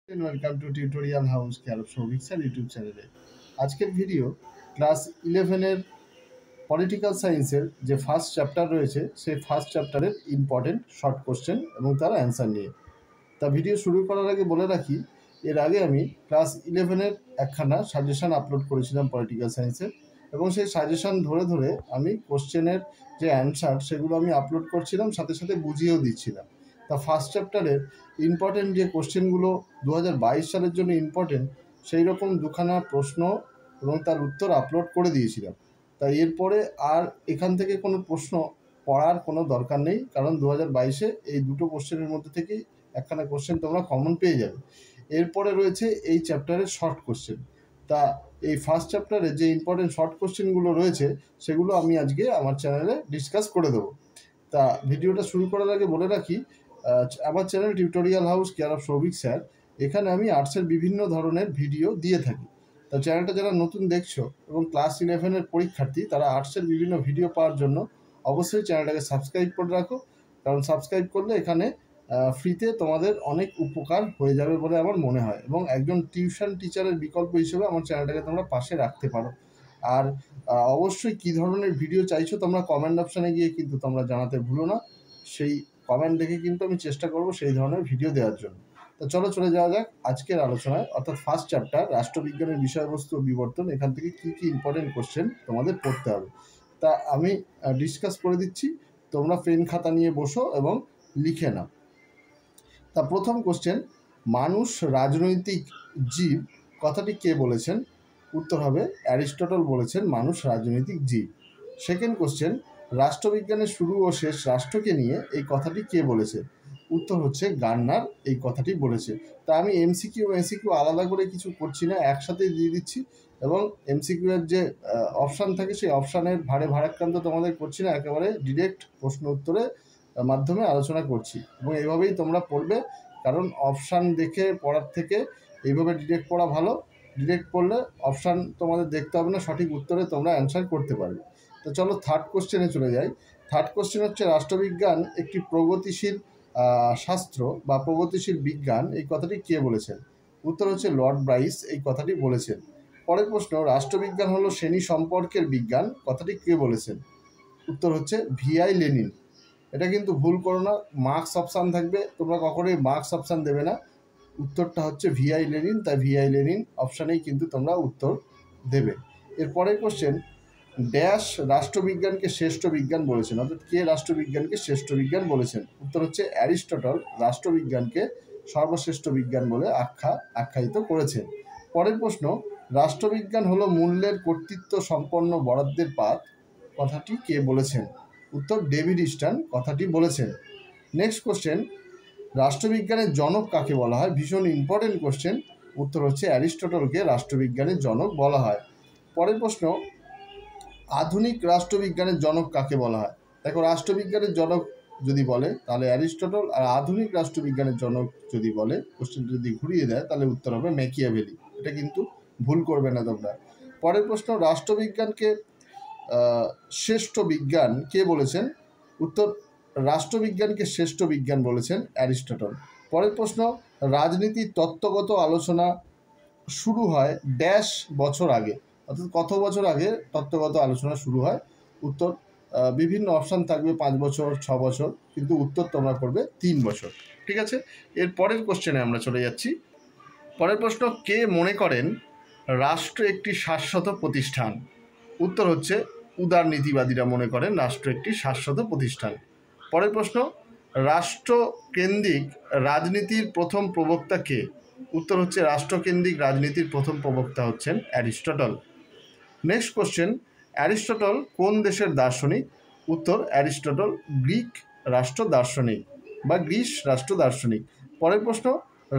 Welcome to tutorial house care of Souvik sir YouTube চ্যানেলে। আজকের video class 11-এর political সায়েন্সের যে ফার্স্ট চ্যাপ্টার রয়েছে সেই ফার্স্ট চ্যাপ্টারের ইম্পর্টেন্ট শর্ট কোশ্চেন এবং তার অ্যান্সার নিয়ে। তা ভিডিও শুরু করার আগে বলে রাখি, এর আগে আমি ক্লাস 11-এর একখানা সাজেশান আপলোড করেছিলাম পলিটিক্যাল সায়েন্সের, এবং সেই সাজেশান ধরে ধরে আমি কোশ্চেনের যে অ্যান্সার সেগুলো আমি আপলোড করছিলাম, সাথে সাথে বুঝিয়েও দিচ্ছিলাম। তা ফার্স্ট চ্যাপ্টারের ইম্পর্টেন্ট যে কোশ্চেনগুলো 2022 সালের জন্য ইম্পর্টেন্ট, সেই রকম দুখানা প্রশ্ন এবং তার উত্তর আপলোড করে দিয়েছিলাম। তাই এরপরে আর এখান থেকে কোনো প্রশ্ন পড়ার কোনো দরকার নেই, কারণ 2022-এ এই দুটো কোশ্চেনের মধ্যে থেকেই একখানা কোশ্চেন তোমরা কমন পেয়ে যাবে। এরপরে রয়েছে এই চ্যাপ্টারের শর্ট কোশ্চেন। তা এই ফার্স্ট চ্যাপ্টারে যে ইম্পর্টেন্ট শর্ট কোশ্চেনগুলো রয়েছে সেগুলো আমি আজকে আমার চ্যানেলে ডিসকাস করে দেবো। তা ভিডিওটা শুরু করার আগে বলে রাখি, আমার channel tutorial house care of Souvik sir, এখানে আমি আর্টসের বিভিন্ন ধরনের ভিডিও দিয়ে থাকি। তা চ্যানেলটা যারা নতুন দেখছো এবং ক্লাস 11-এর পরীক্ষার্থী, তারা আর্টসের বিভিন্ন ভিডিও পাওয়ার জন্য অবশ্যই চ্যানেলটাকে সাবস্ক্রাইব করে রাখো, কারণ সাবস্ক্রাইব করলে এখানে ফ্রিতে তোমাদের অনেক উপকার হয়ে যাবে বলে আমার মনে হয়, এবং একজন টিউশন টিচারের বিকল্প হিসেবে আমার চ্যানেলটাকে তোমরা পাশে রাখতে পারো। আর অবশ্যই কী ধরনের ভিডিও চাইছো তোমরা কমেন্ট অপশানে গিয়ে কিন্তু তোমরা জানাতে ভুলো না, সেই কমেন্ট দেখে কিন্তু আমি চেষ্টা করব সেই ধরনের ভিডিও দেওয়ার জন্য। তো চলে যাওয়া যাক আজকের আলোচনায়, অর্থাৎ ফার্স্ট চ্যাপ্টার রাষ্ট্রবিজ্ঞানের বিষয়বস্তু ও বিবর্তন। এখান থেকে কী কী ইম্পর্টেন্ট কোশ্চেন তোমাদের পড়তে হবে তা আমি ডিসকাস করে দিচ্ছি, তোমরা পেন খাতা নিয়ে বসো এবং লিখে নাও। তা প্রথম কোশ্চেন, মানুষ রাজনৈতিক জীব কথাটি কে বলেছেন? উত্তর হবে অ্যারিস্টটল বলেছেন মানুষ রাজনৈতিক জীব। সেকেন্ড কোশ্চেন, রাষ্ট্রবিজ্ঞানের শুরু ও শেষ রাষ্ট্রকে নিয়ে এই কথাটি কে বলেছে? উত্তর হচ্ছে গার্নার এই কথাটি বলেছে। তা আমি এমসিকিউ আলাদা করে কিছু করছি না, একসাথেই দিয়ে দিচ্ছি, এবং এমসিকিউ এর যে অপশান থাকে সেই অপশানের ভারাক্রান্ত তোমাদের করছি না, একেবারে ডিরেক্ট প্রশ্ন উত্তরের মাধ্যমে আলোচনা করছি, এবং এইভাবেই তোমরা পড়বে, কারণ অপশান দেখে পড়ার থেকে এইভাবে ডিরেক্ট পড়া ভালো। ডিরেক্ট পড়লে অপশান তোমাদের দেখতে হবে না, সঠিক উত্তরে তোমরা অ্যান্সার করতে পারবে। তো চলো থার্ড কোশ্চেনে চলে যাই। থার্ড কোশ্চেন হচ্ছে, রাষ্ট্রবিজ্ঞান একটি প্রগতিশীল শাস্ত্র বা প্রগতিশীল বিজ্ঞান এই কথাটি কে বলেছেন? উত্তর হচ্ছে লর্ড ব্রাইস এই কথাটি বলেছেন। পরের প্রশ্ন, রাষ্ট্রবিজ্ঞান হলো শ্রেণী সম্পর্কের বিজ্ঞান কথাটি কে বলেছেন? উত্তর হচ্ছে ভিআই লেনিন। এটা কিন্তু ভুল করো না, মার্কস অপশান থাকবে, তোমরা কখনোই মার্কস অপশান দেবে না। উত্তরটা হচ্ছে ভিআই লেনিন, তাই ভিআই লেনিন অপশানেই কিন্তু তোমরা উত্তর দেবে। এরপরের কোশ্চেন, ড্যাশ রাষ্ট্রবিজ্ঞানকে শ্রেষ্ঠ বিজ্ঞান বলেছেন, অর্থাৎ কে রাষ্ট্রবিজ্ঞানকে শ্রেষ্ঠ বিজ্ঞান বলেছেন? উত্তর হচ্ছে অ্যারিস্টটল রাষ্ট্রবিজ্ঞানকে সর্বশ্রেষ্ঠ বিজ্ঞান বলে আখ্যায়িত করেছেন। পরের প্রশ্ন, রাষ্ট্রবিজ্ঞান হলো মূল্যের কর্তৃত্ব সম্পন্ন বরাদ্দের পাত কথাটি কে বলেছেন? উত্তর ডেভিড স্টার্ন কথাটি বলেছেন। নেক্সট কোশ্চেন, রাষ্ট্রবিজ্ঞানের জনক কাকে বলা হয়? ভীষণ ইম্পর্টেন্ট কোশ্চেন। উত্তর হচ্ছে অ্যারিস্টটলকে রাষ্ট্রবিজ্ঞানের জনক বলা হয়। পরের প্রশ্ন, আধুনিক রাষ্ট্রবিজ্ঞানের জনক কাকে বলা হয়? দেখো, রাষ্ট্রবিজ্ঞানের জনক যদি বলে তাহলে অ্যারিস্টটল, আর আধুনিক রাষ্ট্রবিজ্ঞানের জনক যদি বলে, কোশ্চেনটা যদি ঘুরিয়ে দেয় তাহলে উত্তর হবে ম্যাকিয়াভেলি। এটা কিন্তু ভুল করবে না তোমরা। পরের প্রশ্ন, রাষ্ট্রবিজ্ঞানকে শ্রেষ্ঠ বিজ্ঞান কে বলেছেন? উত্তর, রাষ্ট্রবিজ্ঞানকে শ্রেষ্ঠ বিজ্ঞান বলেছেন অ্যারিস্টটল। পরের প্রশ্ন, রাজনীতির তত্ত্বগত আলোচনা শুরু হয় ড্যাশ বছর আগে, অর্থাৎ কত বছর আগে তত্ত্বগত আলোচনা শুরু হয়? উত্তর বিভিন্ন অপশান থাকবে, 5 বছর, 6 বছর, কিন্তু উত্তর তোমরা করবে 3 বছর। ঠিক আছে, এর পরের কোশ্চেনে আমরা চলে যাচ্ছি। পরের প্রশ্ন, কে মনে করেন রাষ্ট্র একটি শাশ্বত প্রতিষ্ঠান? উত্তর হচ্ছে উদারনীতিবাদীরা মনে করেন রাষ্ট্র একটি শাশ্বত প্রতিষ্ঠান। পরের প্রশ্ন, রাষ্ট্রকেন্দ্রিক রাজনীতির প্রথম প্রবক্তা কে? উত্তর হচ্ছে রাষ্ট্রকেন্দ্রিক রাজনীতির প্রথম প্রবক্তা হচ্ছেন অ্যারিস্টটল। নেক্সট কোশ্চেন, অ্যারিস্টটল কোন দেশের দার্শনিক? উত্তর, অ্যারিস্টটল গ্রিক রাষ্ট্র দার্শনিক বা গ্রিস রাষ্ট্র দার্শনিক। পরের প্রশ্ন,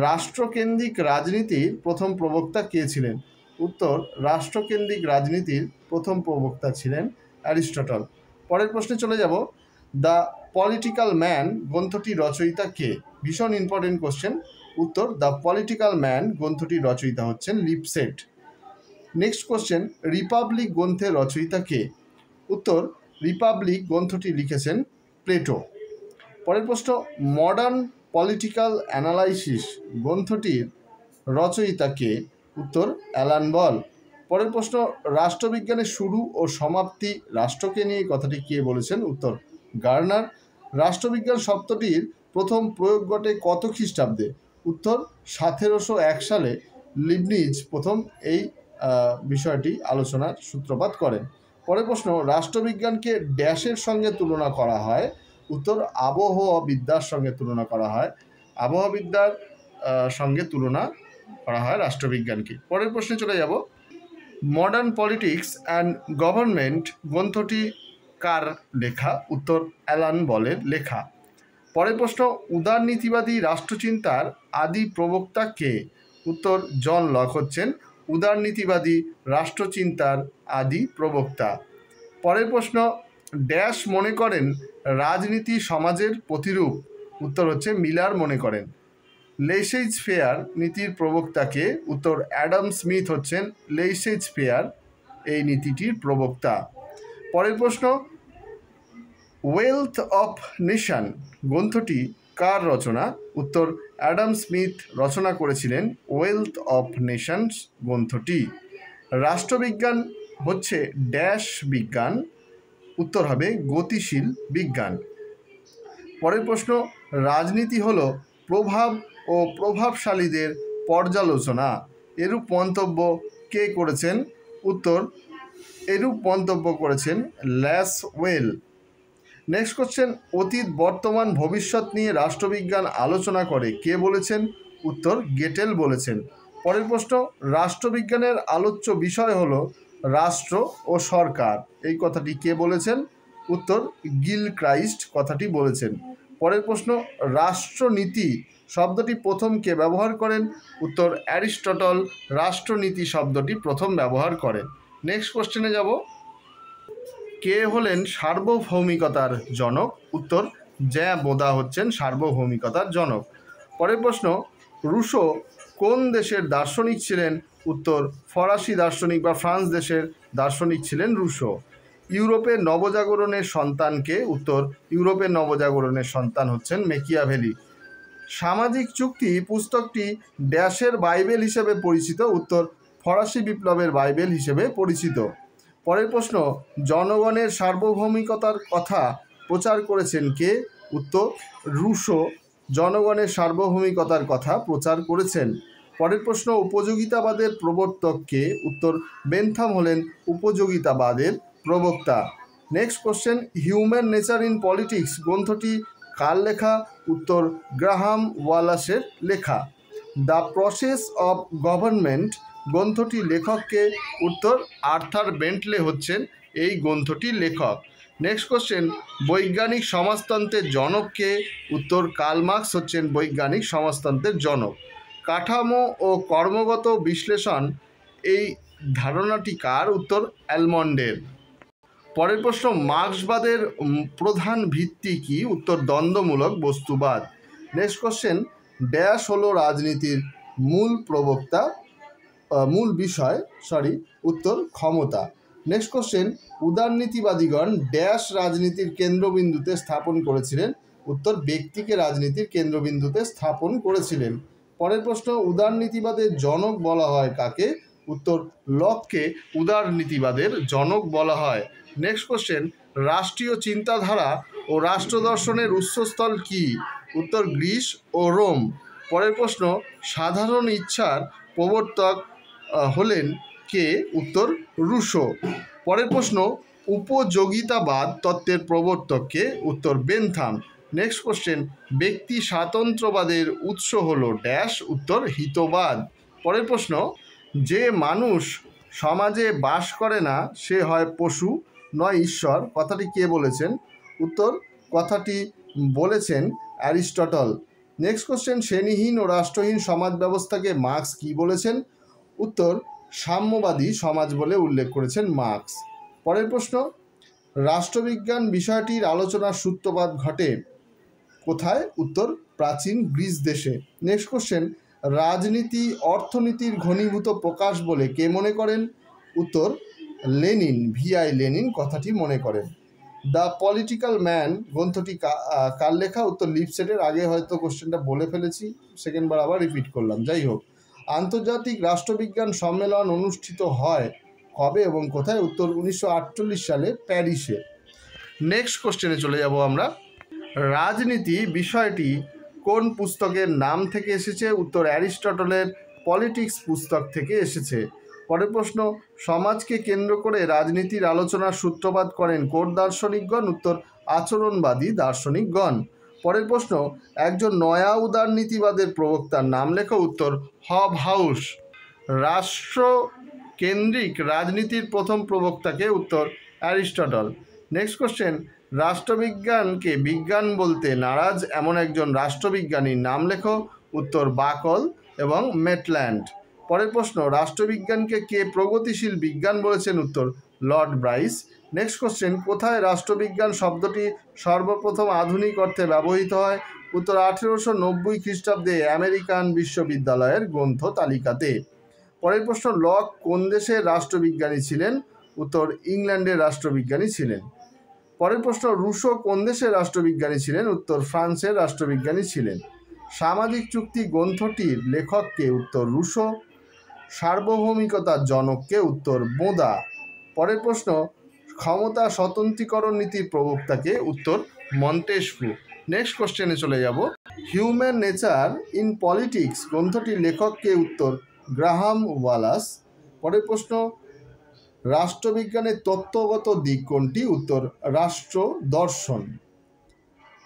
রাষ্ট্রকেন্দ্রিক রাজনীতির প্রথম প্রবক্তা কে ছিলেন? উত্তর, রাষ্ট্রকেন্দ্রিক রাজনীতির প্রথম প্রবক্তা ছিলেন অ্যারিস্টটল। পরের প্রশ্নে চলে যাব, দ্য পলিটিক্যাল ম্যান গ্রন্থটির রচয়িতা কে? ভীষণ ইম্পর্টেন্ট কোশ্চেন। উত্তর, দ্য পলিটিক্যাল ম্যান গ্রন্থটির রচয়িতা হচ্ছেন লিপসেট। নেক্সট কোশ্চেন, রিপাবলিক গ্রন্থের রচয়িতা কে? উত্তর, রিপাবলিক গ্রন্থটি লিখেছেন প্লেটো। পরের প্রশ্ন, মডার্ন পলিটিক্যাল অ্যানালাইসিস গ্রন্থটির রচয়িতা কে? উত্তর অ্যালান বল। পরের প্রশ্ন, রাষ্ট্রবিজ্ঞানের শুরু ও সমাপ্তি রাষ্ট্রকে নিয়ে কথাটি কে বলেছেন? উত্তর গার্নার। রাষ্ট্রবিজ্ঞান শব্দটির প্রথম প্রয়োগ ঘটে কত খ্রিস্টাব্দে? উত্তর 1701 সালে লিবনিজ প্রথম এই বিষয়টি আলোচনার সূত্রপাত করেন। পরের প্রশ্ন, রাষ্ট্রবিজ্ঞানকে ড্যাশের সঙ্গে তুলনা করা হয়? উত্তর আবহাওয়াবিদ্যার সঙ্গে তুলনা করা হয়। আবহাওয়াবিদ্যার সঙ্গে তুলনা করা হয় রাষ্ট্রবিজ্ঞানকে। পরের প্রশ্নে চলে যাব। মডার্ন পলিটিক্স অ্যান্ড গভর্নমেন্ট গ্রন্থটি কার লেখা? উত্তর অ্যালান বলের লেখা। পরের প্রশ্ন, উদারনীতিবাদী রাষ্ট্রচিন্তার আদি প্রবক্তা কে? উত্তর জন লক হচ্ছেন উদারনীতিবাদী রাষ্ট্রচিন্তার আদি প্রবক্তা। পরের প্রশ্ন, ড্যাশ মনে করেন রাজনীতি সমাজের প্রতিরূপ? উত্তর হচ্ছে মিলার মনে করেন। লেইসেজ ফেয়ার নীতির প্রবক্তাকে? উত্তর অ্যাডাম স্মিথ হচ্ছেন লেইসেজ ফেয়ার এই নীতিটির প্রবক্তা। পরের প্রশ্ন, ওয়েলথ অফ নেশন গ্রন্থটি কার রচনা? উত্তর অ্যাডাম স্মিথ রচনা করেছিলেন ওয়েলথ অফ নেশনস গ্রন্থটি। রাষ্ট্রবিজ্ঞান হচ্ছে ড্যাশ বিজ্ঞান? উত্তর হবে গতিশীল বিজ্ঞান। পরের প্রশ্ন, রাজনীতি হলো প্রভাব ও প্রভাবশালীদের পর্যালোচনা। এরূপ মন্তব্য কে করেছেন? উত্তর এরূপ মন্তব্য করেছেন ল্যাসওয়েল। নেক্সট কোশ্চেন, অতীত বর্তমান ভবিষ্যৎ নিয়ে রাষ্ট্রবিজ্ঞান আলোচনা করে কে বলেছেন? উত্তর গেটেল বলেছেন। পরের প্রশ্ন, রাষ্ট্রবিজ্ঞানের আলোচ্য বিষয় হলো রাষ্ট্র ও সরকার। এই কথাটি কে বলেছেন? উত্তর গিলক্রাইস্ট কথাটি বলেছেন। পরের প্রশ্ন, রাষ্ট্রনীতি শব্দটি প্রথম কে ব্যবহার করেন? উত্তর অ্যারিস্টটল রাষ্ট্রনীতি শব্দটি প্রথম ব্যবহার করেন। নেক্সট কোশ্চেনে যাব। কে হলেন সার্বভৌমিকতার জনক? উত্তর জ্যা বোদা হচ্ছেন সার্বভৌমিকতার জনক। পরের প্রশ্ন, রুশো কোন দেশের দার্শনিক ছিলেন? উত্তর ফরাসি দার্শনিক বা ফ্রান্স দেশের দার্শনিক ছিলেন রুশো। ইউরোপের নবজাগরণের সন্তানকে? উত্তর ইউরোপের নবজাগরণের সন্তান হচ্ছেন মেকিয়াভেলি। সামাজিক চুক্তি পুস্তকটি ড্যাশের বাইবেল হিসেবে পরিচিত? উত্তর ফরাসি বিপ্লবের বাইবেল হিসেবে পরিচিত। পরের প্রশ্ন, জনগণের সার্বভৌমিকতার কথা প্রচার করেছেন কে? উত্তর রুশো জনগণের সার্বভৌমিকতার কথা প্রচার করেছেন। পরের প্রশ্ন, উপযোগিতাবাদের প্রবর্তক কে? উত্তর বেনথাম হলেন উপযোগিতাবাদের প্রবক্তা। Next question, human nature in politics গ্রন্থটি কার লেখা? উত্তর গ্রাহাম ওয়ালাসের লেখা। দ্য প্রসেস অফ গভর্নমেন্ট গ্রন্থটির লেখককে? উত্তর আর্থার বেন্টলে হচ্ছেন এই গ্রন্থটির লেখক। নেক্সট কোশ্চেন, বৈজ্ঞানিক সমাজতন্ত্রের জনককে? উত্তর কার্ল মার্কস হচ্ছেন বৈজ্ঞানিক সমাজতন্ত্রের জনক। কাঠামো ও কর্মগত বিশ্লেষণ এই ধারণাটি কার? উত্তর অ্যালমন্ডের। পরের প্রশ্ন, মার্ক্সবাদের প্রধান ভিত্তি কি? উত্তর দ্বন্দ্বমূলক বস্তুবাদ। নেক্সট কোশ্চেন, ড্যাশ হলো রাজনীতির মূল প্রবক্তা মূল বিষয় উত্তর ক্ষমতা। নেক্সট কোশ্চেন, উদারনীতিবাদীগণ ড্যাশ রাজনীতির কেন্দ্রবিন্দুতে স্থাপন করেছিলেন? উত্তর ব্যক্তিকে রাজনীতির কেন্দ্রবিন্দুতে স্থাপন করেছিলেন। পরের প্রশ্ন, উদারনীতিবাদের জনক বলা হয় কাকে? উত্তর লককে উদারনীতিবাদের জনক বলা হয়। নেক্সট কোশ্চেন, রাষ্ট্রীয় চিন্তাধারা ও রাষ্ট্রদর্শনের উৎসস্থল কি? উত্তর গ্রিস ও রোম। পরের প্রশ্ন, সাধারণ ইচ্ছার প্রবর্তক হলেন কে? উত্তর রুশো। পরের প্রশ্ন, উপযোগিতাবাদ তত্ত্বের প্রবর্তক কে? উত্তর বেনথাম। নেক্সট কোশ্চেন, ব্যক্তি স্বাতন্ত্র্যবাদের উৎস হলো ড্যাশ? উত্তর হিতবাদ। পরের প্রশ্ন, যে মানুষ সমাজে বাস করে না সে হয় পশু নয় ঈশ্বর কথাটি কে বলেছেন? উত্তর কথাটি বলেছেন অ্যারিস্টটল। নেক্সট কোশ্চেন, শ্রেণীহীন ও রাষ্ট্রহীন সমাজ ব্যবস্থাকে মার্ক্স কি বলেছেন? উত্তর সাম্যবাদী সমাজ বলে উল্লেখ করেছেন মার্ক্স। পরের প্রশ্ন, রাষ্ট্রবিজ্ঞান বিষয়টির আলোচনার সূত্রপাত ঘটে কোথায়? উত্তর প্রাচীন গ্রিস দেশে। নেক্সট কোশ্চেন, রাজনীতি অর্থনীতির ঘনীভূত প্রকাশ বলে কে মনে করেন? উত্তর লেনিন ভিআই লেনিন কথাটি মনে করেন। দ্য পলিটিক্যাল ম্যান গ্রন্থটি কার লেখা? উত্তর লিপসেটের। আগে হয়তো কোশ্চেনটা বলে ফেলেছি, সেকেন্ডবার আবার রিপিট করলাম, যাই হোক। আন্তর্জাতিক রাষ্ট্রবিজ্ঞান সম্মেলন অনুষ্ঠিত হয় কবে এবং কোথায়? উত্তর 1948 সালে প্যারিসে। নেক্সট কোশ্চেনে চলে যাব আমরা। রাজনীতি বিষয়টি কোন পুস্তকের নাম থেকে এসেছে? উত্তর অ্যারিস্টটলের পলিটিক্স পুস্তক থেকে এসেছে। পরের প্রশ্ন, সমাজকে কেন্দ্র করে রাজনীতির আলোচনার সূত্রপাত করেন কোন দার্শনিকগণ? উত্তর আচরণবাদী দার্শনিকগণ। পরের প্রশ্ন, একজন নয়া উদারনীতিবাদের প্রবক্তার নাম লেখো। উত্তর হবহাউস। রাষ্ট্র কেন্দ্রিক রাজনীতির প্রথম প্রবক্তাকে? উত্তর অ্যারিস্টটল। নেক্সট কোশ্চেন, রাষ্ট্রবিজ্ঞানকে বিজ্ঞান বলতে নারাজ এমন একজন রাষ্ট্রবিজ্ঞানীর নাম লেখো। উত্তর বাকল এবং মেটল্যান্ড। পরের প্রশ্ন, রাষ্ট্রবিজ্ঞানকে কে প্রগতিশীল বিজ্ঞান বলেছেন? উত্তর লর্ড ব্রাইস। নেক্সট কোশ্চেন, কোথায় রাষ্ট্রবিজ্ঞান শব্দটি সর্বপ্রথম আধুনিক অর্থে ব্যবহৃত হয়? উত্তর 1890 খ্রিস্টাব্দে আমেরিকান বিশ্ববিদ্যালয়ের গ্রন্থ তালিকাতে। পরের প্রশ্ন, লক কোন দেশের রাষ্ট্রবিজ্ঞানী ছিলেন? উত্তর ইংল্যান্ডের রাষ্ট্রবিজ্ঞানী ছিলেন। পরের প্রশ্ন, রুশো কোন দেশের রাষ্ট্রবিজ্ঞানী ছিলেন? উত্তর ফ্রান্সের রাষ্ট্রবিজ্ঞানী ছিলেন। সামাজিক চুক্তি গ্রন্থটির লেখককে? উত্তর রুশো। সার্বভৌমিকতার জনককে? উত্তর বোঁদা। পরের প্রশ্ন, ক্ষমতা স্বতন্ত্রীকরণ নীতির প্রবক্তাকে? উত্তর মন্টেস্ক্যু। নেক্সট কোশ্চেনে চলে যাব। হিউম্যান নেচার ইন পলিটিক্স গ্রন্থটির লেখককে? উত্তর গ্রাহাম ওয়ালাস। পরের প্রশ্ন, রাষ্ট্রবিজ্ঞানের তত্ত্বগত দিক কোনটি? উত্তর রাষ্ট্র দর্শন।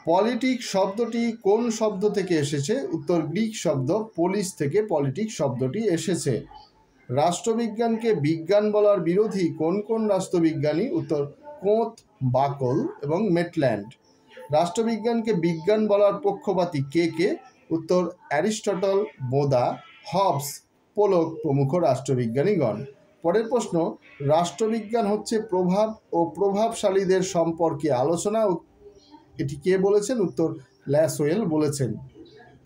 পলিটিক্স শব্দটি কোন শব্দ থেকে এসেছে? উত্তর গ্রিক শব্দ পোলিস থেকে পলিটিক্স শব্দটি এসেছে। রাষ্ট্রবিজ্ঞানকে বিজ্ঞান বলার বিরোধী কোন কোন রাষ্ট্রবিজ্ঞানী? উত্তর কোঁত, বাকল এবং মেটল্যান্ড। রাষ্ট্রবিজ্ঞানকে বিজ্ঞান বলার পক্ষপাতী কে কে? উত্তর অ্যারিস্টটল, বোঁদা, হবস, পোলক প্রমুখ রাষ্ট্রবিজ্ঞানীগণ। পরের প্রশ্ন, রাষ্ট্রবিজ্ঞান হচ্ছে প্রভাব ও প্রভাবশালীদের সম্পর্কে আলোচনা। এটি কে বলেছেন? উত্তর ল্যাসওয়েল বলেছেন।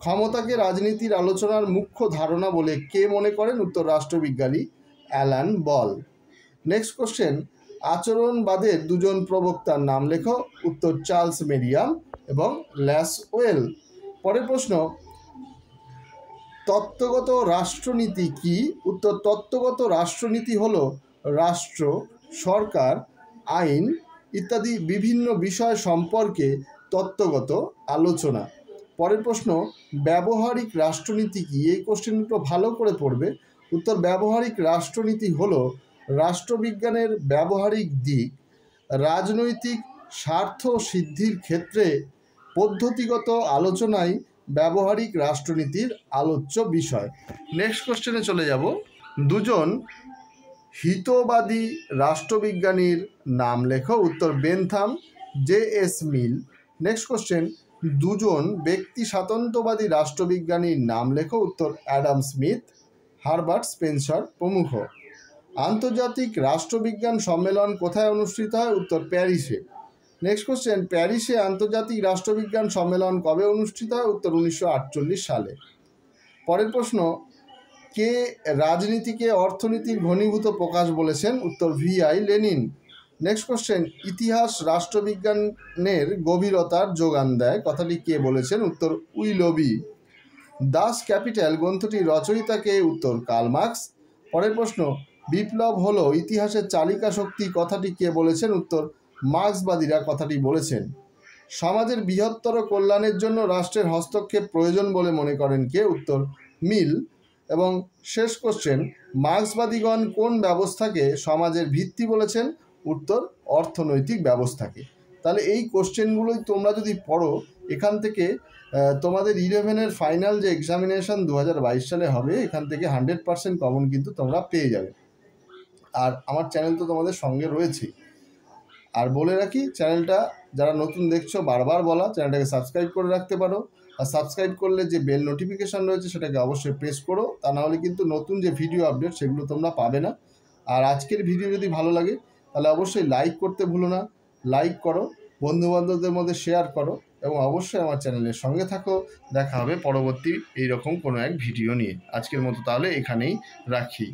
ক্ষমতাকে রাজনীতির আলোচনার মুখ্য ধারণা বলে কে মনে করেন? উত্তর রাষ্ট্রবিজ্ঞানী অ্যালান বল। নেক্সট কোশ্চেন, আচরণবাদের দুজন প্রবক্তার নাম লেখো। উত্তর চার্লস মেরিয়াম এবং ল্যাসওয়েল। পরের প্রশ্ন, তত্ত্বগত রাষ্ট্রনীতি কি? উত্তর তত্ত্বগত রাষ্ট্রনীতি হলো রাষ্ট্র, সরকার, আইন ইত্যাদি বিভিন্ন বিষয় সম্পর্কে তত্ত্বগত আলোচনা। পরের প্রশ্ন, ব্যবহারিক রাষ্ট্রনীতি কি? এই কোশ্চেনগুলো ভালো করে পড়বে। উত্তর ব্যবহারিক রাষ্ট্রনীতি হলো রাষ্ট্রবিজ্ঞানের ব্যবহারিক দিক, রাজনৈতিক স্বার্থ সিদ্ধির ক্ষেত্রে পদ্ধতিগত আলোচনায় ব্যবহারিক রাষ্ট্রনীতির আলোচ্য বিষয়। নেক্সট কোশ্চেনে চলে যাব। দুজন হিতবাদী রাষ্ট্রবিজ্ঞানীর নাম লেখো। উত্তর বেনথাম, জে.এস. মিল। নেক্সট কোশ্চেন, দুজন ব্যক্তি স্বাতন্ত্র্যবাদী রাষ্ট্রবিজ্ঞানীর নাম লেখো। উত্তর অ্যাডাম স্মিথ, হারবার্ট স্পেন্সার প্রমুখ। আন্তর্জাতিক রাষ্ট্রবিজ্ঞান সম্মেলন কোথায় অনুষ্ঠিত হয়? উত্তর প্যারিসে। নেক্সট কোশ্চেন, প্যারিসে আন্তর্জাতিক রাষ্ট্রবিজ্ঞান সম্মেলন কবে অনুষ্ঠিত হয়? উত্তর 1948 সালে। পরের প্রশ্ন, কে রাজনীতিকে অর্থনীতির ঘনীভূত প্রকাশ বলেছেন? উত্তর ভি.আই. লেনিন। নেক্সট কোশ্চেন, ইতিহাস রাষ্ট্রবিজ্ঞানের গভীরতার যোগান দেয় কথাটি কে বলেছেন? উত্তর উইলবি। দাস ক্যাপিটাল গ্রন্থটির রচয়িতাকে? উত্তর কার্ল মার্কস। পরের প্রশ্ন, বিপ্লব হলো ইতিহাসের চালিকা শক্তি কথাটি কে বলেছেন? উত্তর মার্ক্সবাদীরা কথাটি বলেছেন। সমাজের বৃহত্তর কল্যাণের জন্য রাষ্ট্রের হস্তক্ষেপ প্রয়োজন বলে মনে করেন কে? উত্তর মিল। এবং শেষ কোশ্চেন, মার্ক্সবাদীগণ কোন ব্যবস্থাকে সমাজের ভিত্তি বলেছেন? উত্তর অর্থনৈতিক ব্যবস্থাকে। তাহলে এই কোশ্চেনগুলোই তোমরা যদি পড়ো, এখান থেকে তোমাদের 11-এর ফাইনাল যে এক্সামিনেশন 2022 সালে হবে, এখান থেকে 100% কমন কিন্তু তোমরা পেয়ে যাবে। আর আমার চ্যানেল তো তোমাদের সঙ্গে রয়েছেই। আর বলে রাখি, চ্যানেলটা যারা নতুন দেখছো, বারবার বলা, চ্যানেলটাকে সাবস্ক্রাইব করে রাখতে পারো। আর সাবস্ক্রাইব করলে যে বেল নোটিফিকেশান রয়েছে সেটাকে অবশ্যই প্রেস করো, তা নাহলে কিন্তু নতুন যে ভিডিও আপডেট সেগুলো তোমরা পাবে না। আর আজকের ভিডিও যদি ভালো লাগে তাহলে অবশ্যই লাইক করতে ভুলো না। লাইক করো, বন্ধুবান্ধবদের মধ্যে শেয়ার করো এবং অবশ্যই আমার চ্যানেলের সঙ্গে থাকো। দেখা হবে পরবর্তী এইরকম কোনো এক ভিডিও নিয়ে। আজকের মতো তাহলে এখানেই রাখি।